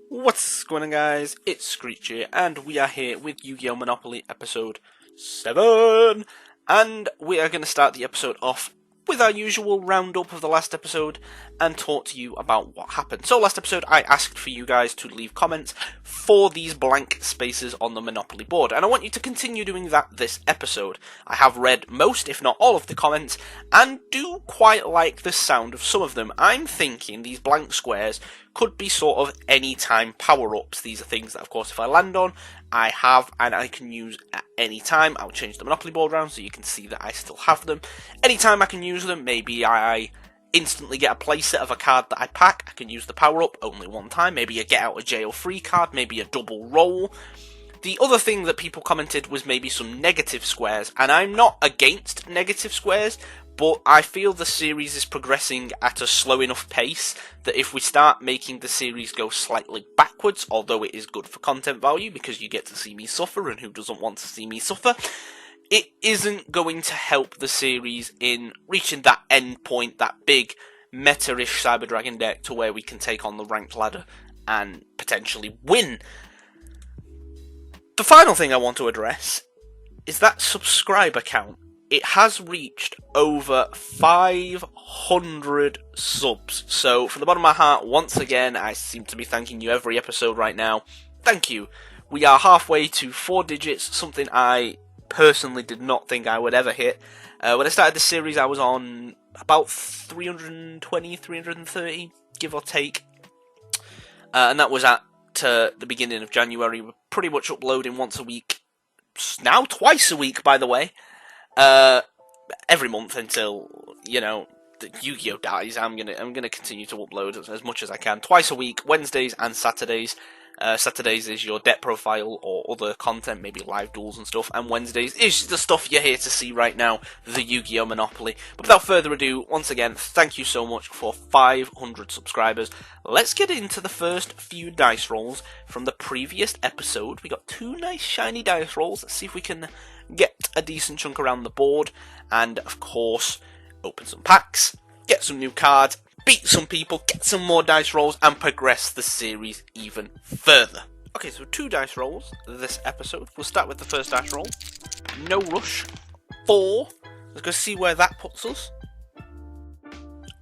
What's going on, guys? It's Screechy, and we are here with Yu-Gi-Oh! Monopoly episode 7. And we are going to start the episode off with our usual roundup of the last episode and talk to you about what happened. So last episode I asked for you guys to leave comments for these blank spaces on the Monopoly board, and I want you to continue doing that this episode. I have read most, if not all, of the comments, and do quite like the sound of some of them. I'm thinking these blank squares could be sort of anytime power-ups. These are things that, of course, if I land on, I have and I can use at any time. I'll change the Monopoly board around so you can see that I still have them. Anytime I can use them, maybe I instantly get a playset of a card that I pack, I can use the power-up only one time. Maybe a get out of jail free card, maybe a double roll. The other thing that people commented was maybe some negative squares, and I'm not against negative squares, but I feel the series is progressing at a slow enough pace that if we start making the series go slightly backwards, although it is good for content value because you get to see me suffer, and who doesn't want to see me suffer, it isn't going to help the series in reaching that end point, that big meta-ish Cyber Dragon deck to where we can take on the ranked ladder and potentially win. The final thing I want to address is that subscriber count. It has reached over 500 subs. So, from the bottom of my heart, once again, I seem to be thanking you every episode right now. Thank you. We are halfway to 4 digits, something I personally did not think I would ever hit. When I started this series, I was on about 320, 330, give or take. And that was at the beginning of January. We're pretty much uploading once a week. Now twice a week, by the way. Every month until, the Yu-Gi-Oh! Dies. I'm gonna continue to upload as much as I can. Twice a week, Wednesdays and Saturdays. Saturdays is your deck profile or other content, maybe live duels and stuff, and Wednesdays is the stuff you're here to see right now, the Yu-Gi-Oh! Monopoly. But without further ado, once again, thank you so much for 500 subscribers. Let's get into the first few dice rolls from the previous episode. We got 2 nice shiny dice rolls. Let's see if we can get a decent chunk around the board, and of course, open some packs, get some new cards, beat some people, get some more dice rolls, and progress the series even further. Okay, so 2 dice rolls this episode. We'll start with the first dice roll. No rush. 4. Let's go see where that puts us.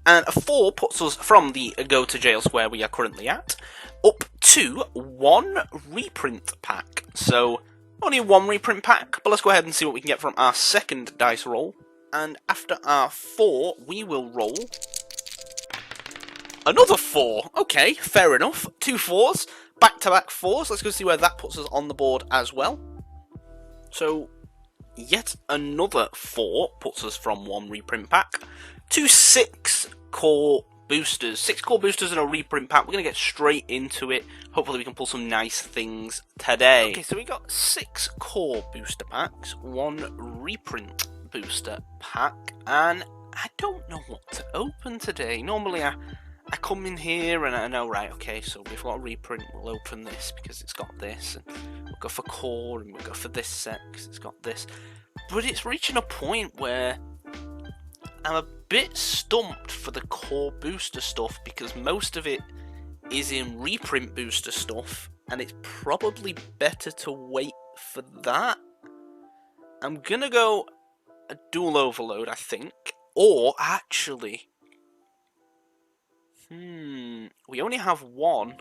And a 4 puts us from the go to jail square we are currently at, up to 1 reprint pack. So, only 1 reprint pack, but let's go ahead and see what we can get from our second dice roll. And after our 4, we will roll another 4. Okay, fair enough. 2 4s, back-to-back 4s. Let's go see where that puts us on the board as well. So, yet another 4 puts us from 1 reprint pack to 6 core boosters. 6 core boosters in a reprint pack. We're going to get straight into it. Hopefully we can pull some nice things today. Okay, so we got 6 core booster packs, 1 reprint booster pack, and I don't know what to open today. Normally I come in here and I know, right, okay, so we've got a reprint, we'll open this because it's got this, and we'll go for core, and we'll go for this set because it's got this. But it's reaching a point where I'm a bit stumped for the core booster stuff because most of it is in reprint booster stuff, and it's probably better to wait for that. I'm gonna go a dual overload, I think, or actually, we only have 1.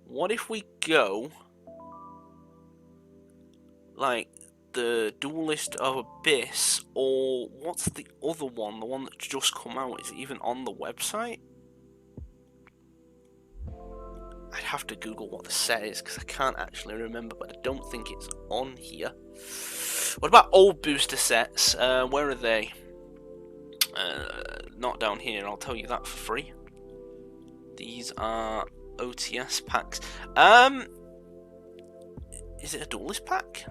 What if we go like the Duelist of Abyss, or what's the other one? The one that's just come out, is it even on the website? I'd have to Google what the set is because I can't actually remember, but I don't think it's on here. What about old booster sets? Where are they? Not down here, I'll tell you that for free. These are OTS packs. Is it a Duelist pack?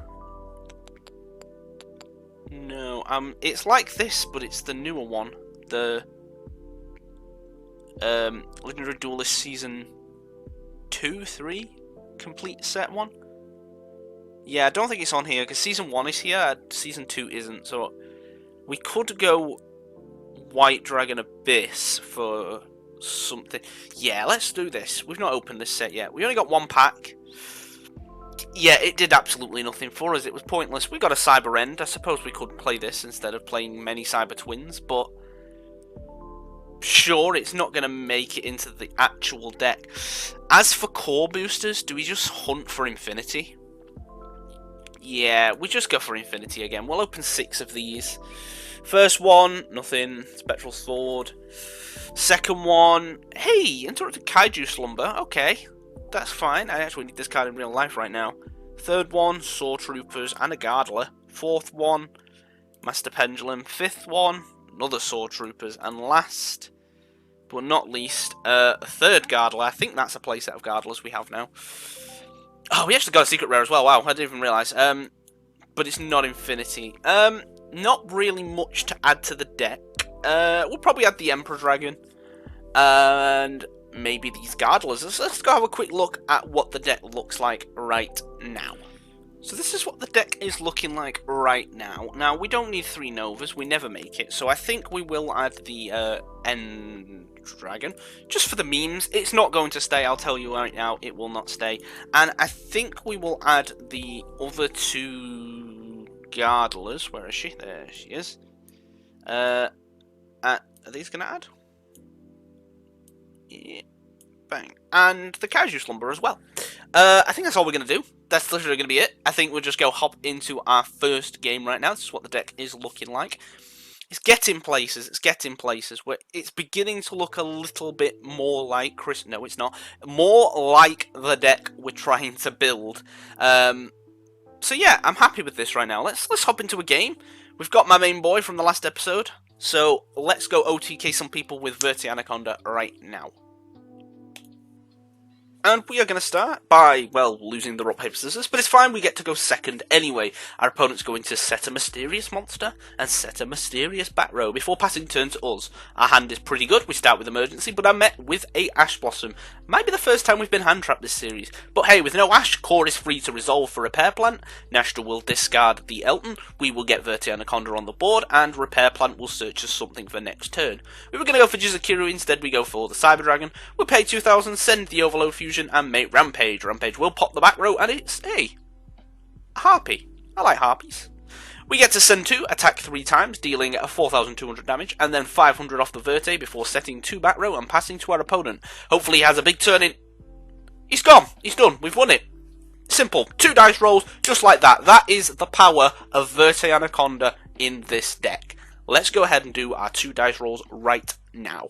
No, it's like this, but it's the newer one. The Legendary Duelist Season 2, 3 complete set one. Yeah, I don't think it's on here because Season 1 is here, Season 2 isn't. So we could go White Dragon Abyss for something. Yeah, let's do this. We've not opened this set yet. We only got one pack. Yeah, it did absolutely nothing for us. It was pointless. We got a Cyber End. I suppose we could play this instead of playing many Cyber Twins, but sure, it's not going to make it into the actual deck. As for core boosters, do we just hunt for Infinity? Yeah, we just go for Infinity again. We'll open 6 of these. First one, nothing. Spectral Sword. Second one, hey, Interrupted Kaiju Slumber. Okay, that's fine. I actually need this card in real life right now. Third one, Saw Troopers and a Gardler. Fourth one, Master Pendulum. Fifth one, another Saw Troopers. And last, but not least, a third Gardler. I think that's a playset of Gardlers we have now. Oh, we actually got a secret rare as well. Wow, I didn't even realise. But it's not Infinity. Not really much to add to the deck. We'll probably add the Emperor Dragon. And maybe these Gardlers. Let's go have a quick look at what the deck looks like right now. So this is what the deck is looking like right now. Now, we don't need 3 Novas. We never make it. So I think we will add the End Dragon. Just for the memes. It's not going to stay. I'll tell you right now. It will not stay. And I think we will add the other 2 Gardlers. Where is she? There she is. Are these going to add? Yeah. Bang. And the Kaiju Slumber as well. I think that's all we're going to do. That's literally going to be it. I think we'll just go hop into our first game right now. This is what the deck is looking like. It's getting places. It's getting places where it's beginning to look a little bit more like Chris. No, it's not. More like the deck we're trying to build. So yeah, I'm happy with this right now. Let's hop into a game. We've got my main boy from the last episode. So let's go OTK some people with Verti Anaconda right now. And we are going to start by, well, losing the rock, paper, scissors, but it's fine, we get to go second anyway. Our opponent's going to set a mysterious monster and set a mysterious back row before passing turn to us. Our hand is pretty good, we start with Emergency, but I'm met with a Ash Blossom. Might be the first time we've been hand-trapped this series, but hey, with no Ash, Core is free to resolve for Repair Plant, Nashta will discard the Elton, we will get Verti Anaconda on the board, and Repair Plant will search for something for next turn. We were going to go for Jizukiru, instead we go for the Cyber Dragon, we'll pay 2,000, send the Overload Fusion, and make Rampage. Rampage will pop the back row, and it's, hey, a Harpy. I like Harpies. We get to send 2, attack 3 times, dealing 4,200 damage, and then 500 off the Verte before setting 2 back row and passing to our opponent. Hopefully he has a big turn in. He's gone. He's done. We've won it. Simple. 2 dice rolls, just like that. That is the power of Verte Anaconda in this deck. Let's go ahead and do our 2 dice rolls right now.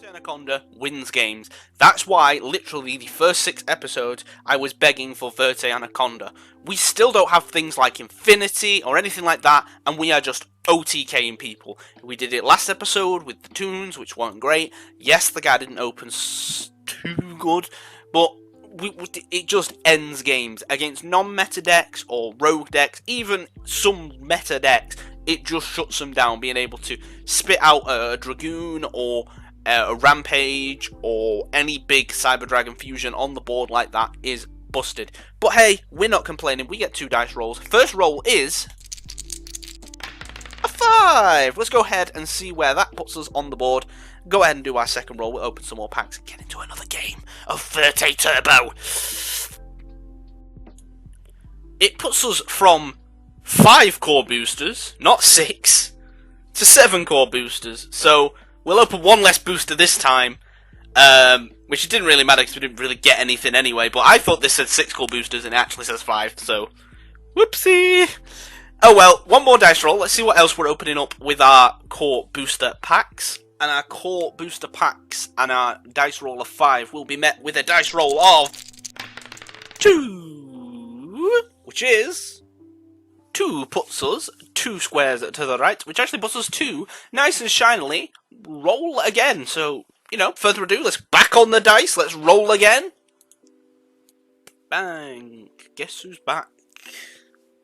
Anaconda wins games. That's why, literally, the first 6 episodes, I was begging for Verte Anaconda. We still don't have things like Infinity or anything like that, and we are just OTKing people. We did it last episode with the tunes, which weren't great. Yes, the guy didn't open too good, but it just ends games. Against non-meta decks or rogue decks, even some meta decks, it just shuts them down, being able to spit out a Dragoon or a Rampage or any big Cyber Dragon fusion on the board like that is busted. But hey, we're not complaining. We get 2 dice rolls. First roll is a 5. Let's go ahead and see where that puts us on the board. Go ahead and do our second roll. We'll open some more packs and get into another game of Verte Turbo. It puts us from 5 core boosters, not 6, to 7 core boosters. So we'll open 1 less booster this time, which it didn't really matter because we didn't really get anything anyway, but I thought this said 6 core boosters and it actually says 5, so whoopsie. Oh well, 1 more dice roll. Let's see what else we're opening up with our core booster packs. And our core booster packs and our dice roll of 5 will be met with a dice roll of 2, which is 2 puts us 2 squares to the right, which actually puts us 2 nice and shinily. Roll again. So, you know, further ado, let's back on the dice. Let's roll again. Bang. Guess who's back?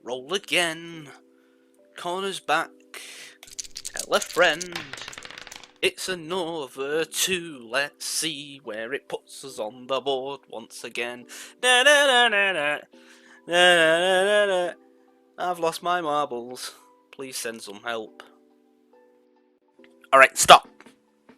Roll again. Connor's back. Tell a friend. It's another 2. Let's see where it puts us on the board once again. Da, da, da, da, da. Da, da, da, da. I've lost my marbles. Please send some help. Alright, stop.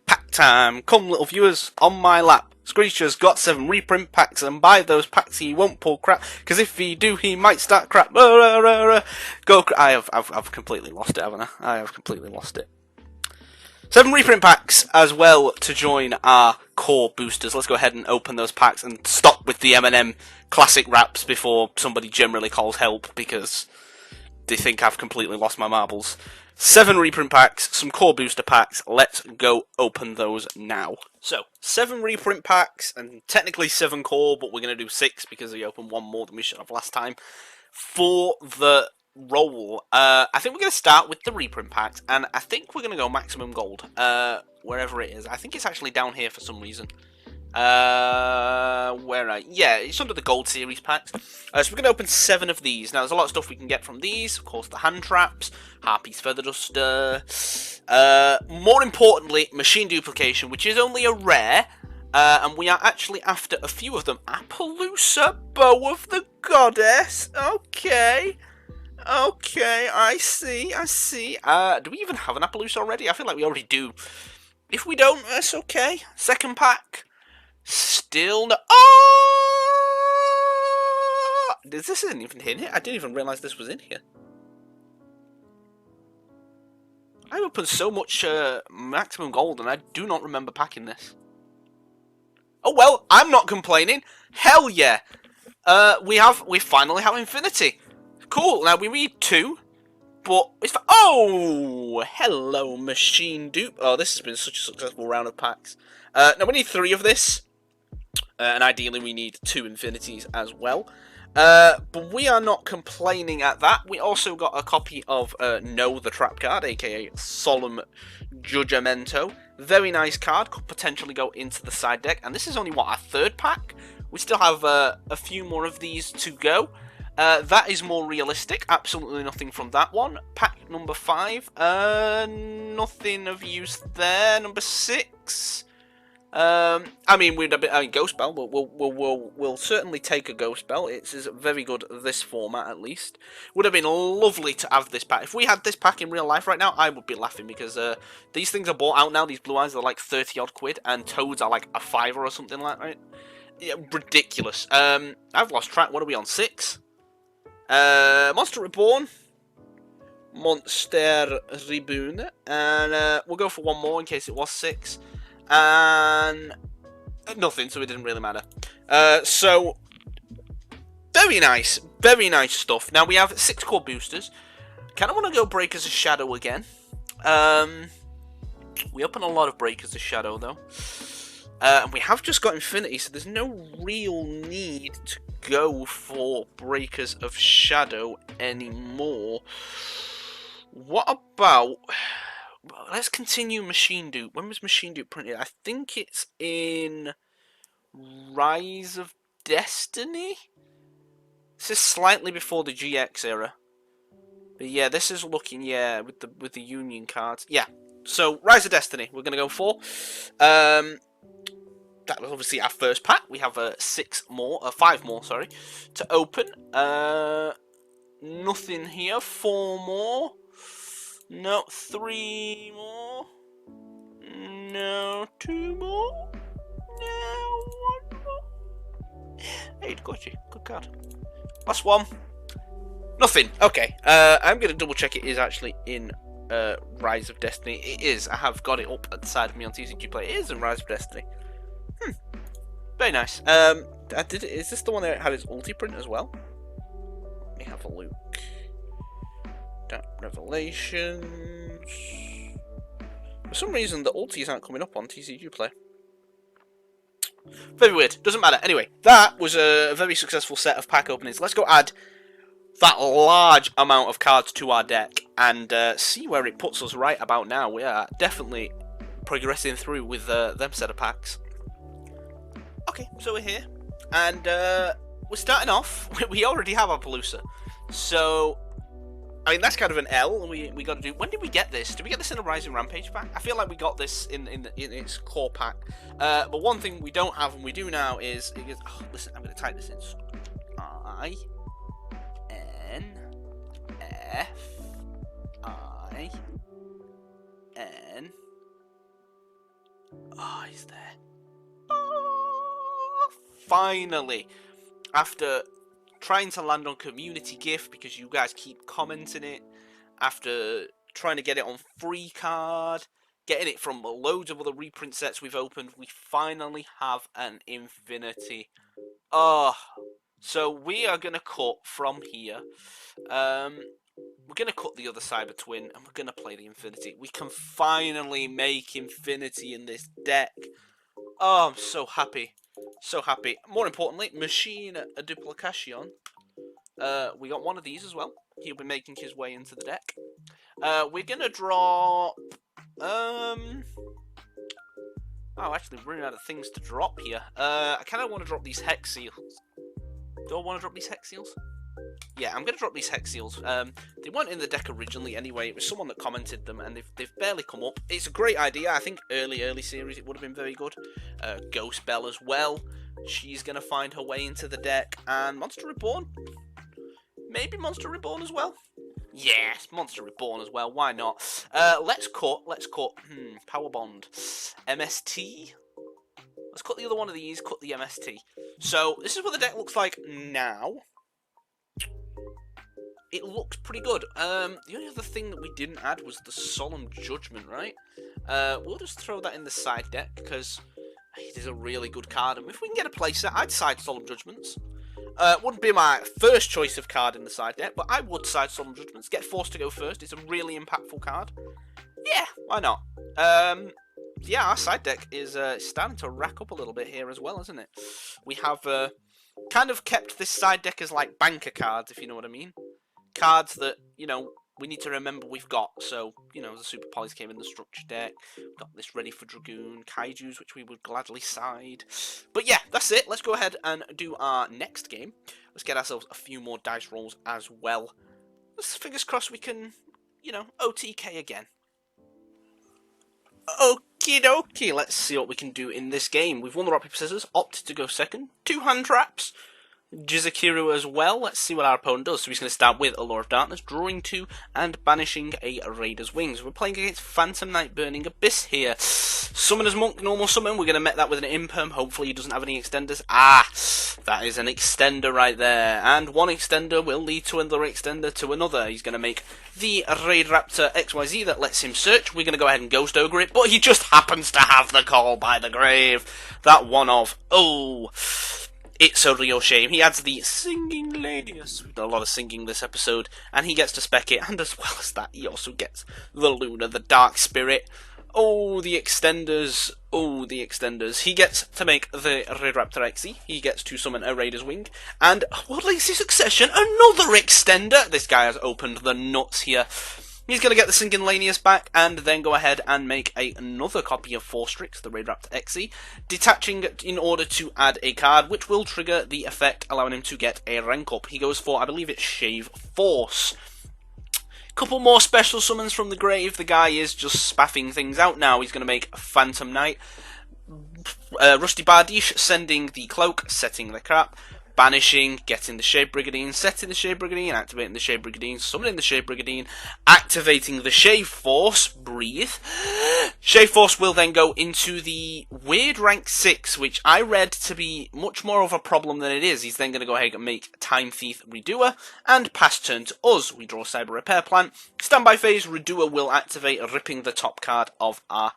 Pack time. Come, little viewers, on my lap. Screecher's got 7 reprint packs, and by those packs he won't pull crap, because if he do, he might start crap. Go, I've completely lost it, haven't I? I have completely lost it. 7 reprint packs as well to join our core boosters. Let's go ahead and open those packs and stop with the M&M classic wraps before somebody generally calls help, because they think I've completely lost my marbles. 7 reprint packs, some core booster packs. Let's go open those now. So, 7 reprint packs, and technically 7 core, but we're going to do 6 because we opened 1 more than we should have last time. For the roll, I think we're going to start with the reprint packs, and I think we're going to go maximum gold, wherever it is. I think it's actually down here for some reason. Yeah, it's under the gold series packs. So we're going to open 7 of these. Now, there's a lot of stuff we can get from these. Of course, the hand traps, Harpy's feather duster. More importantly, machine duplication, which is only a rare. And we are actually after a few of them. Appaloosa, Bow of the Goddess. Okay. Okay, I see. Do we even have an Appaloosa already? I feel like we already do. If we don't, that's okay. Second pack. Still no. Oh! This isn't even in here. I didn't even realise this was in here. I opened so much maximum gold, and I do not remember packing this. Oh well, I'm not complaining. Hell yeah! We finally have infinity. Cool. Now we need 2, but it's oh, hello machine dupe. Oh, this has been such a successful round of packs. Now we need 3 of this. And ideally we need 2 infinities as well. But we are not complaining at that. We also got a copy of No the Trap card, aka Solemn Judgmento. Very nice card, could potentially go into the side deck. And this is only, what, our 3rd pack? We still have a few more of these to go. That is more realistic. Absolutely nothing from that one. Pack number 5. Nothing of use there. Number 6. I mean, Ghost Bell. We'll certainly take a Ghost Bell. It's very good this format, at least. Would have been lovely to have this pack. If we had this pack in real life right now, I would be laughing, because these things are bought out now. These blue eyes are like 30 odd quid, and toads are like a £5 or something like that. Right? Yeah, ridiculous. I've lost track. What are we on? 6. Monster Reborn. Monster Reborn, and we'll go for 1 more in case it was 6. And nothing, so it didn't really matter. So very nice stuff. Now we have 6 core boosters. Kind of want to go Breakers of Shadow again. We open a lot of Breakers of Shadow though, and we have just got Infinity, so there's no real need to go for Breakers of Shadow anymore. What about? Let's continue Machine Dupe. When was Machine Dupe printed? I think it's in Rise of Destiny? This is slightly before the GX era. But yeah, this is looking, yeah, with the Union cards. Yeah, so Rise of Destiny we're going to go for. That was obviously our first pack. We have 5 more, sorry, to open. Nothing here. 4 more. No, 3 more. No, 2 more. No, 1 more. Hey, got you. Good card. Last one. Nothing. Okay. I'm going to double check it is actually in Rise of Destiny. It is. I have got it up at the side of me on TCG Play. It is in Rise of Destiny. Very nice. Is this the one that had its ulti print as well? Let me have a look. Revelations. For some reason, the ultis aren't coming up on TCG Play. Very weird. Doesn't matter. Anyway, that was a very successful set of pack openings. Let's go add that large amount of cards to our deck and see where it puts us right about now. We are definitely progressing through with them set of packs. Okay, so we're here. And we're starting off. We already have our Appaloosa. So I mean, that's kind of an L. We got to do. When did we get this? Did we get this in a Rising Rampage pack? I feel like we got this in its core pack. But one thing we don't have and we do now is. Oh, listen, I'm going to type this in. I N F I N Oh, he's there. Oh, finally. After trying to land on community gift because you guys keep commenting it, after trying to get it on free card, getting it from loads of other reprint sets we've opened, we finally have an infinity. Oh, so we are going to cut from here. We're going to cut the other Cyber Twin and we're going to play the Infinity. We can finally make Infinity in this deck. Oh, I'm so happy. So happy. More importantly, Machine a Duplication. We got one of these as well. He'll be making his way into the deck. We're going to drop... Oh, actually, we're running out of things to drop here. I kind of want to drop these Hex Seals. Do I want to drop these Hex Seals? Yeah, I'm going to drop these Hex Seals. They weren't in the deck originally anyway. It was someone that commented them, and they've barely come up. It's a great idea. I think early series it would have been very good. Ghost Bell as well. She's going to find her way into the deck. And Monster Reborn. Maybe Monster Reborn as well. Yes, Monster Reborn as well. Why not? Let's cut. Power Bond. MST. Let's cut the other one of these. Cut the MST. So, this is what the deck looks like now. It looks pretty good. The only other thing that we didn't add was the Solemn Judgment, right? We'll just throw that in the side deck, because it is a really good card. And if we can get a playset, I'd side Solemn Judgments. Wouldn't be my first choice of card in the side deck, but I would side Solemn Judgments. Get forced to go first. It's a really impactful card. Yeah, why not? Yeah, our side deck is starting to rack up a little bit here as well, isn't it? We have kind of kept this side deck as like banker cards, if you know what I mean. Cards that, you know, we need to remember we've got. So, you know, the Super Polys came in the structure deck. We've got this ready for Dragoon, Kaijus, which we would gladly side. But yeah, that's it. Let's go ahead and do our next game. Let's get ourselves a few more dice rolls as well. Let's fingers crossed we can, you know, OTK again. Okie dokie, let's see what we can do in this game. We've won the rock, paper, scissors, opted to go second. 2 hand traps. Jizakiru as well. Let's see what our opponent does. So he's going to start with Allure of Darkness, drawing 2 and banishing a Raider's Wings. We're playing against Phantom Knight Burning Abyss here. Summoner's Monk, normal summon. We're going to met that with an Imperm. Hopefully he doesn't have any extenders. Ah, that is an extender right there. And one extender will lead to another extender to another. He's going to make the Raid Raptor XYZ that lets him search. We're going to go ahead and Ghost Ogre it, but he just happens to have the Call by the Grave. That one of, oh... It's a real shame. He adds the Singing Ladies. We've done a lot of singing this episode, and he gets to spec it, and as well as that, he also gets the Luna, the Dark Spirit. Oh, the extenders. Oh, the extenders. He gets to make the Raid Raptor XE. He gets to summon a Raider's Wing. And, what leads to succession? Another extender. This guy has opened the nuts here. He's going to get the Singing Lanius back, and then go ahead and make another copy of Forstrix, the Raid Raptor XE, detaching in order to add a card, which will trigger the effect, allowing him to get a rank up. He goes for, I believe it's Shave Force. Couple more special summons from the grave. The guy is just spaffing things out now. He's going to make Phantom Knight. Rusty Bardiche sending the Cloak, setting the Crap. Banishing, getting the Shade Brigadine, setting the Shade Brigadine, activating the Shade Brigadine, summoning the Shade Brigadine, activating the Shave Force, breathe. Shave Force will then go into the weird rank 6, which I read to be much more of a problem than it is. He's then going to go ahead and make Time Thief Redoer, and pass turn to us. We draw Cyber Repair Plant. Standby phase, Redoer will activate, ripping the top card of our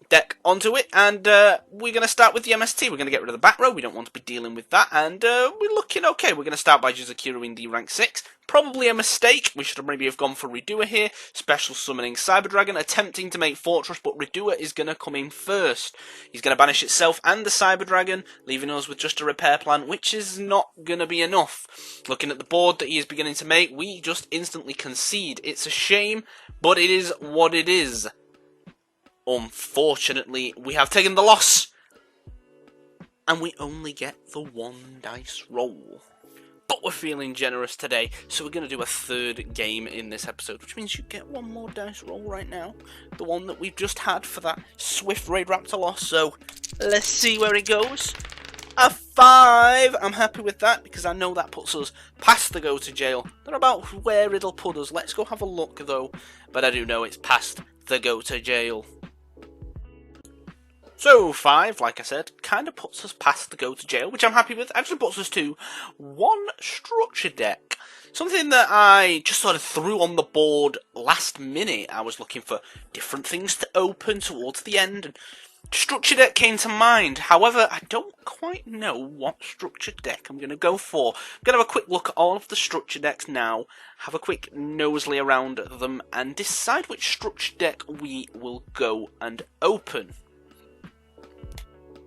deck onto it, and we're going to start with the MST. We're going to get rid of the back row. We don't want to be dealing with that, and we're looking okay. We're going to start by Jizakiru in the rank 6. Probably a mistake. We should have maybe have gone for Redoer here. Special summoning Cyber Dragon, attempting to make Fortress, but Redoer is going to come in first. He's going to banish itself and the Cyber Dragon, leaving us with just a repair plan, which is not going to be enough. Looking at the board that he is beginning to make, we just instantly concede. It's a shame, but it is what it is. Unfortunately, we have taken the loss, and we only get the 1 dice roll. But we're feeling generous today, so we're going to do a third game in this episode, which means you get 1 more dice roll right now, the one that we've just had for that swift Raid Raptor loss. So let's see where it goes. A 5. I'm happy with that, because I know that puts us past the go to jail. Not about where it'll put us. Let's go have a look, though. But I do know it's past the go to jail. So 5, like I said, kind of puts us past the go to jail, which I'm happy with. Actually puts us to 1 structure deck. Something that I just sort of threw on the board last minute. I was looking for different things to open towards the end, and structure deck came to mind. However, I don't quite know what structure deck I'm going to go for. I'm going to have a quick look at all of the structure decks now, have a quick nosely around them, and decide which structure deck we will go and open.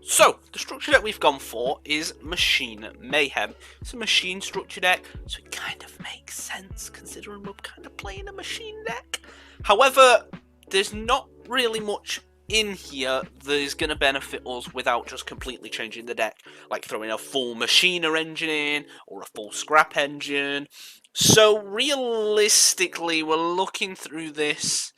So, the structure deck we've gone for is Machine Mayhem. It's a machine structure deck, so it kind of makes sense considering we're kind of playing a machine deck. However, there's not really much in here that is going to benefit us without just completely changing the deck, like throwing a full Machiner engine in, or a full Scrap engine. So, realistically, we're looking through this,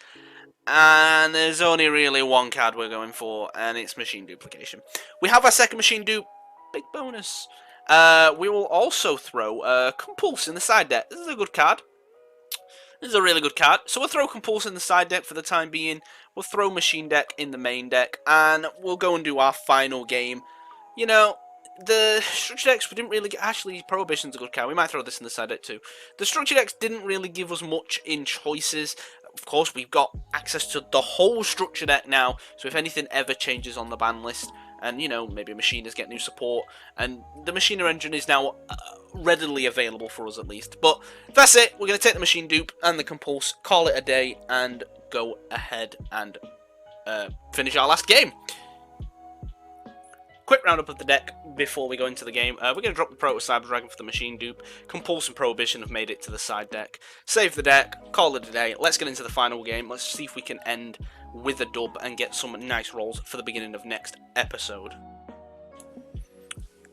and there's only really 1 card we're going for, and it's Machine Duplication. We have our second Machine Dupe, big bonus. We will also throw Compulse in the side deck. This is a good card. This is a really good card. So we'll throw Compulse in the side deck for the time being. We'll throw Machine Deck in the main deck, and we'll go and do our final game. You know, the structure decks, we didn't really get... Actually, Prohibition's a good card. We might throw this in the side deck too. The structure decks didn't really give us much in choices. Of course, we've got access to the whole structure deck now, so if anything ever changes on the ban list, and, you know, maybe Machiners get new support, and the Machiner engine is now readily available for us at least. But that's it. We're going to take the Machine Dupe and the Compulse, call it a day, and go ahead and finish our last game. Quick roundup of the deck before we go into the game. We're going to drop the Proto Cyber Dragon for the Machine Dupe. Compulse and Prohibition have made it to the side deck. Save the deck, call it a day. Let's get into the final game. Let's see if we can end with a dub and get some nice rolls for the beginning of next episode.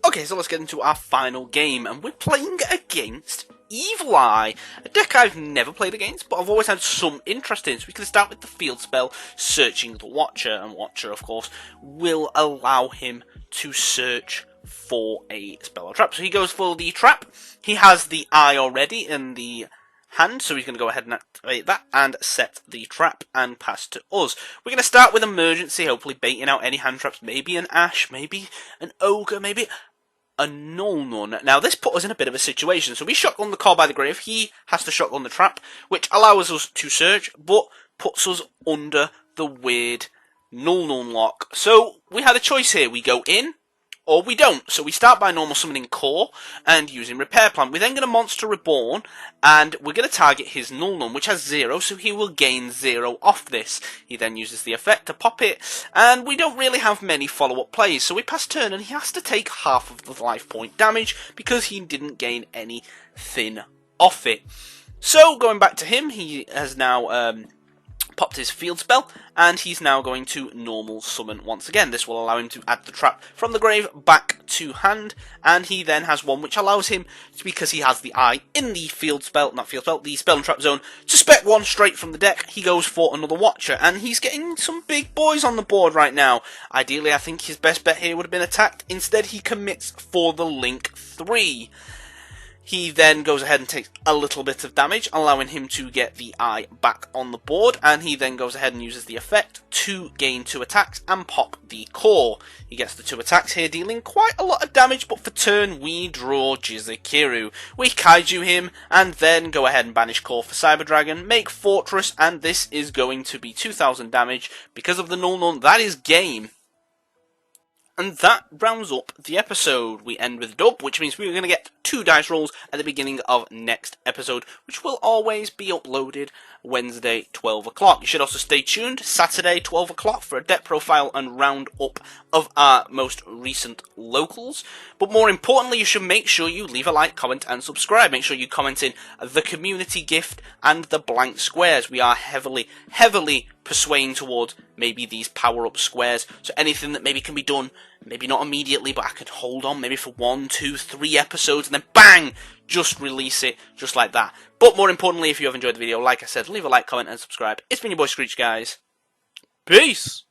Okay, so let's get into our final game, and we're playing against Evil Eye, a deck I've never played against, but I've always had some interest in. So we can start with the field spell, Searching the Watcher, and Watcher, of course, will allow him to search for a spell or trap. So he goes for the trap. He has the eye already in the hand, so he's going to go ahead and activate that and set the trap and pass to us. We're going to start with Emergency, hopefully baiting out any hand traps, maybe an Ash, maybe an Ogre, maybe a Nulnun. Now, this put us in a bit of a situation. So we shotgun the Call by the Grave. He has to shotgun the trap, which allows us to search, but puts us under the weird Nulnun lock. So we had a choice here. We go in, or we don't. So we start by normal summoning Core and using Repair Plan. We then get a Monster Reborn, and we're going to target his Nulnun, which has 0, so he will gain 0 off this. He then uses the effect to pop it, and we don't really have many follow-up plays, so we pass turn, and he has to take half of the life point damage because he didn't gain anything off it. So, going back to him, he has now popped his field spell, and he's now going to normal summon once again. This will allow him to add the trap from the grave back to hand, and he then has one which allows him, because he has the eye in the field spell, not field spell, the spell and trap zone, to spec one straight from the deck. He goes for another Watcher, and he's getting some big boys on the board right now. Ideally, I think his best bet here would have been attacked. Instead, he commits for the Link 3. He then goes ahead and takes a little bit of damage, allowing him to get the eye back on the board, and he then goes ahead and uses the effect to gain 2 attacks and pop the Core. He gets the 2 attacks here, dealing quite a lot of damage, but for turn we draw Jizukiru. We Kaiju him, and then go ahead and banish Core for Cyber Dragon, make Fortress, and this is going to be 2000 damage. Because of the Nulnun, that is game. And that rounds up the episode. We end with a dub, which means we're going to get 2 dice rolls at the beginning of next episode, which will always be uploaded Wednesday, 12 o'clock. You should also stay tuned Saturday, 12 o'clock for a deck profile and round up of our most recent locals. But more importantly, you should make sure you leave a like, comment, and subscribe. Make sure you comment in the community gift and the blank squares. We are heavily persuading towards maybe these power-up squares. So anything that maybe can be done, maybe not immediately, but I could hold on maybe for 1, 2, 3 episodes, and then bang, just release it, just like that. But more importantly, if you have enjoyed the video, like I said, leave a like, comment, and subscribe. It's been your boy Screech, guys. Peace!